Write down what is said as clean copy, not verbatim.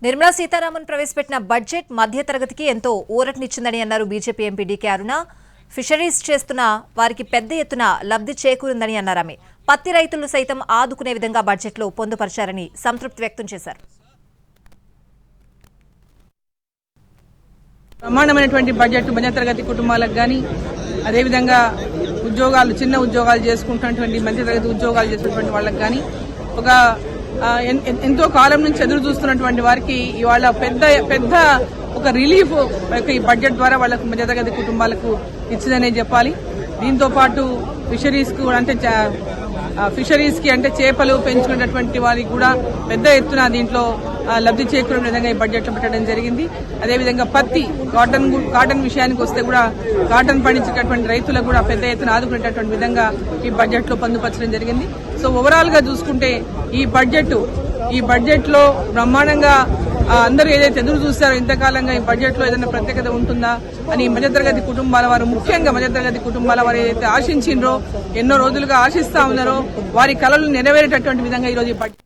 నిర్మలా సీతారామన్ ప్రవేశపెట్టిన బడ్జెట్ మధ్యతరగతికి ఎంతో ఊరటనిచ్చిందని అన్నారు బీజేపీ ఎంపీ డీకే అరుణ. ఫిషరీస్ చేస్తున్న వారికి పెద్ద ఎత్తున లబ్ధి చేకూరిందని అన్నారు. ఆమె పత్తి రైతులను సైతం ఆదుకునే విధంగా బడ్జెట్లో పొందుపరిచారని సంతృప్తి వ్యక్తం చేశారు. బ్రహ్మాండమైనటువంటి బడ్జెట్ మధ్యతరగతి కుటుంబాలకు కానీ, అదేవిధంగా చిన్న ఉద్యోగాలు చేసుకుంటున్నటువంటి మధ్యతరగతి ఉద్యోగాలు చేసినటువంటి వాళ్ళకి కానీ, ఒక ఎంతో కాలం నుంచి ఎదురు చూస్తున్నటువంటి వారికి ఇవాళ పెద్ద ఒక రిలీఫ్ ఈ బడ్జెట్ ద్వారా వాళ్ళకు మధ్యతరగతి కుటుంబాలకు ఇచ్చిందనే చెప్పాలి. దీంతో పాటు ఫిషరీస్ కి అంటే చేపలు పెంచుకునేటువంటి వారికి కూడా పెద్ద ఎత్తున దీంట్లో లబ్ధి చేకూరే విధంగా ఈ బడ్జెట్ లో పెట్టడం జరిగింది. అదేవిధంగా పత్తి కాటన్ విషయానికి వస్తే కూడా కాటన్ పండించేటటువంటి రైతులకు కూడా పెద్ద ఎత్తున ఆదుకునేటటువంటి విధంగా ఈ బడ్జెట్ లో పొందుపరచడం జరిగింది. సో ఓవరాల్ గా చూసుకుంటే ఈ బడ్జెట్ లో బ్రహ్మాండంగా అందరూ ఏదైతే ఎదురు చూస్తారో ఇంతకాలంగా ఈ బడ్జెట్ లో ఏదైనా ప్రత్యేకత ఉంటుందా అని మధ్యతరగతి కుటుంబాల వారు, ముఖ్యంగా మధ్యతరగతి కుటుంబాల వారు ఏదైతే ఆశించిండ్రో, ఎన్నో రోజులుగా ఆశిస్తా ఉన్నారో వారి కలలు నెరవేరేటటువంటి విధంగా ఈరోజు ఈ బడ్జెట్